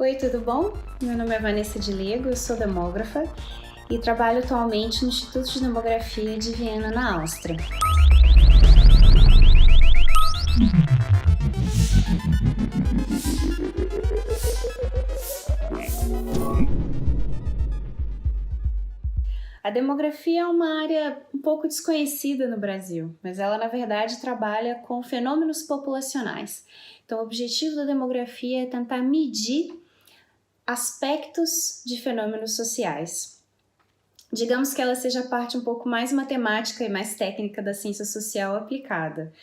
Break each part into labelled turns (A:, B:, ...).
A: Oi, tudo bom? Meu nome é Vanessa de Lego, eu sou demógrafa e trabalho atualmente no Instituto de Demografia de Viena, na Áustria. A demografia é uma área um pouco desconhecida no Brasil, mas ela, na verdade, trabalha com fenômenos populacionais. Então, o objetivo da demografia é tentar medir aspectos de fenômenos sociais. Digamos que ela seja a parte um pouco mais matemática e mais técnica da ciência social aplicada.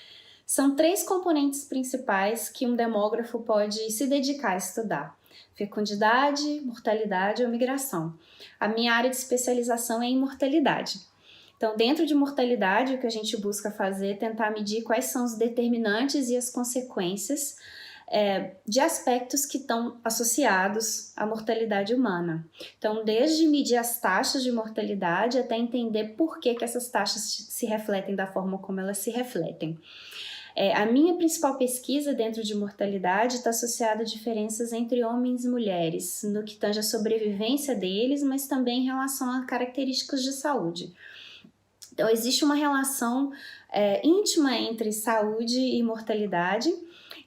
A: São 3 componentes principais que um demógrafo pode se dedicar a estudar: fecundidade, mortalidade ou migração. A minha área de especialização é em mortalidade. Então, dentro de mortalidade, o que a gente busca fazer é tentar medir quais são os determinantes e as consequências de aspectos que estão associados à mortalidade humana. Então, desde medir as taxas de mortalidade até entender por que essas taxas se refletem da forma como elas se refletem. A minha principal pesquisa dentro de mortalidade está associada a diferenças entre homens e mulheres, no que tange a sobrevivência deles, mas também em relação a características de saúde. Então, existe uma relação íntima entre saúde e mortalidade,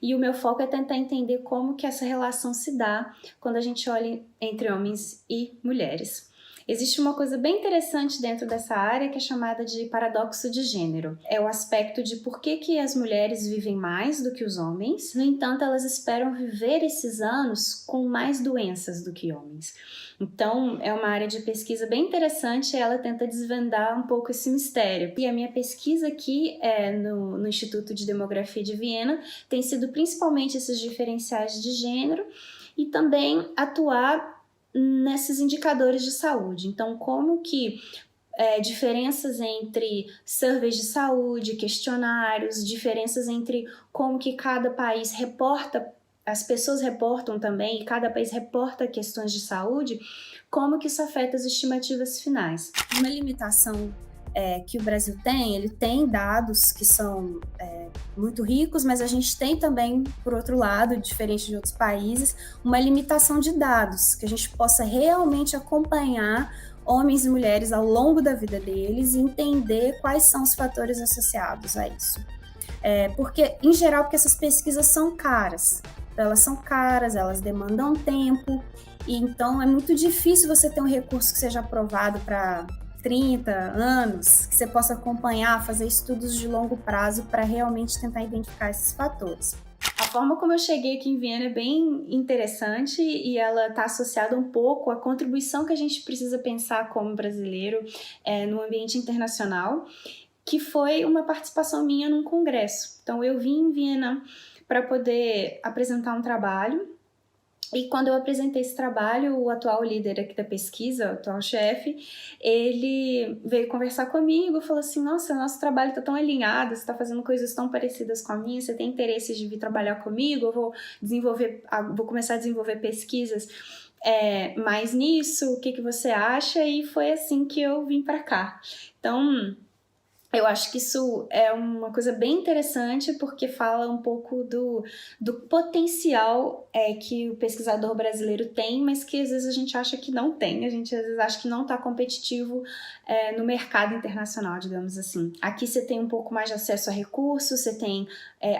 A: e o meu foco é tentar entender como que essa relação se dá quando a gente olha entre homens e mulheres. Existe uma coisa bem interessante dentro dessa área que é chamada de paradoxo de gênero. É o aspecto de por que as mulheres vivem mais do que os homens, no entanto, elas esperam viver esses anos com mais doenças do que homens. Então, é uma área de pesquisa bem interessante e ela tenta desvendar um pouco esse mistério. E a minha pesquisa aqui no Instituto de Demografia de Viena tem sido principalmente esses diferenciais de gênero e também atuar nesses indicadores de saúde. Então, como que diferenças entre surveys de saúde, questionários, diferenças entre como que cada país reporta, as pessoas reportam também, e cada país reporta questões de saúde, como que isso afeta as estimativas finais. Uma limitação que o Brasil tem, ele tem dados que são muito ricos, mas a gente tem também, por outro lado, diferente de outros países, uma limitação de dados, que a gente possa realmente acompanhar homens e mulheres ao longo da vida deles e entender quais são os fatores associados a isso. Porque, em geral, porque essas pesquisas são caras. Elas são caras, elas demandam tempo, e então é muito difícil você ter um recurso que seja aprovado para 30 anos, que você possa acompanhar, fazer estudos de longo prazo para realmente tentar identificar esses fatores. A forma como eu cheguei aqui em Viena é bem interessante e ela está associada um pouco à contribuição que a gente precisa pensar como brasileiro no ambiente internacional, que foi uma participação minha num congresso. Então, eu vim em Viena para poder apresentar um trabalho. E quando eu apresentei esse trabalho, o atual líder aqui da pesquisa, o atual chefe, ele veio conversar comigo e falou assim: nossa, nosso trabalho está tão alinhado, você está fazendo coisas tão parecidas com a minha, você tem interesse de vir trabalhar comigo? Eu vou começar a desenvolver pesquisas mais nisso, o que você acha? E foi assim que eu vim para cá. Então, eu acho que isso é uma coisa bem interessante porque fala um pouco do potencial que o pesquisador brasileiro tem, mas que às vezes a gente acha que não tem, a gente às vezes acha que não está competitivo no mercado internacional, digamos assim. Aqui você tem um pouco mais de acesso a recursos, você tem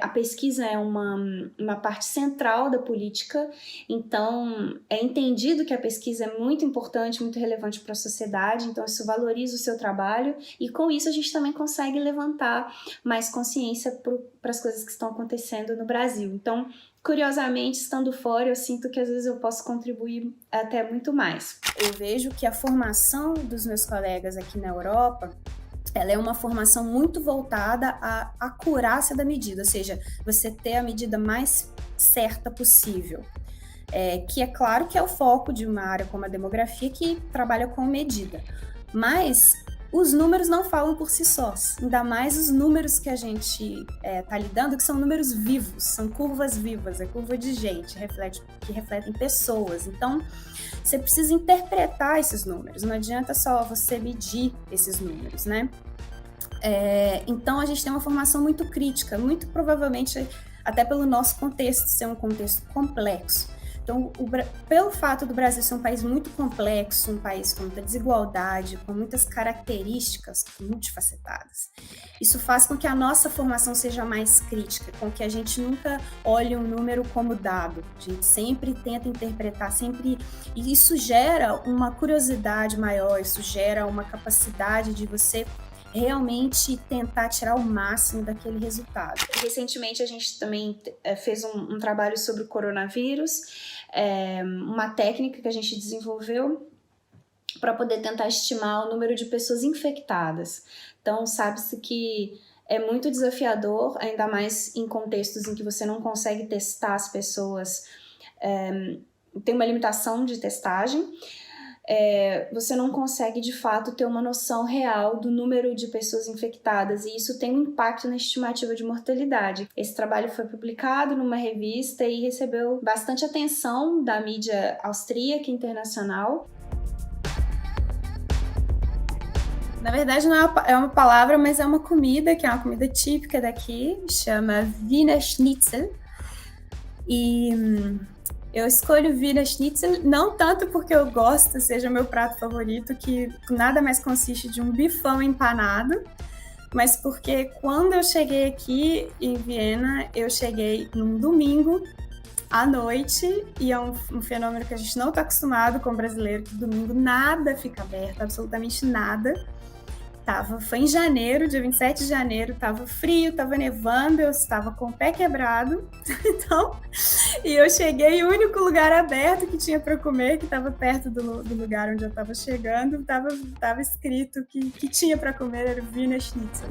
A: a pesquisa é uma parte central da política, então é entendido que a pesquisa é muito importante, muito relevante para a sociedade, então isso valoriza o seu trabalho e com isso a gente também consegue levantar mais consciência para as coisas que estão acontecendo no Brasil. Então, curiosamente, estando fora, eu sinto que às vezes eu posso contribuir até muito mais. Eu vejo que a formação dos meus colegas aqui na Europa, ela é uma formação muito voltada à acurácia da medida, ou seja, você ter a medida mais certa possível. Que é claro que é o foco de uma área como a demografia que trabalha com medida, mas os números não falam por si sós, ainda mais os números que a gente está lidando, que são números vivos, são curvas vivas, é curva de gente, que refletem pessoas. Então, você precisa interpretar esses números, não adianta só você medir esses números, né? Então, a gente tem uma formação muito crítica, muito provavelmente, até pelo nosso contexto ser um contexto complexo.
B: Então, pelo fato do Brasil ser um país muito complexo, um país com muita desigualdade, com muitas características multifacetadas, isso faz com que a nossa formação seja mais crítica, com que a gente nunca olhe um número como dado. A gente sempre tenta interpretar, e isso gera uma curiosidade maior, isso gera uma capacidade de você realmente tentar tirar o máximo daquele resultado.
A: Recentemente a gente também fez um trabalho sobre o coronavírus, uma técnica que a gente desenvolveu para poder tentar estimar o número de pessoas infectadas. Então, sabe-se que é muito desafiador, ainda mais em contextos em que você não consegue testar as pessoas, tem uma limitação de testagem, você não consegue de fato ter uma noção real do número de pessoas infectadas, e isso tem um impacto na estimativa de mortalidade. Esse trabalho foi publicado numa revista e recebeu bastante atenção da mídia austríaca e internacional.
B: Na verdade, não é uma palavra, mas é uma comida, que é uma comida típica daqui, chama Wiener Schnitzel. E eu escolho Wiener Schnitzel não tanto porque eu gosto, seja meu prato favorito, que nada mais consiste de um bifão empanado, mas porque quando eu cheguei aqui em Viena, eu cheguei num domingo à noite, e é um fenômeno que a gente não está acostumado com o brasileiro, que domingo nada fica aberto, absolutamente nada. Foi em janeiro, dia 27 de janeiro, tava frio, tava nevando, eu estava com o pé quebrado, então, e eu cheguei, o único lugar aberto que tinha para comer, que estava perto do lugar onde eu estava chegando, estava escrito que tinha para comer, era o Wiener Schnitzel.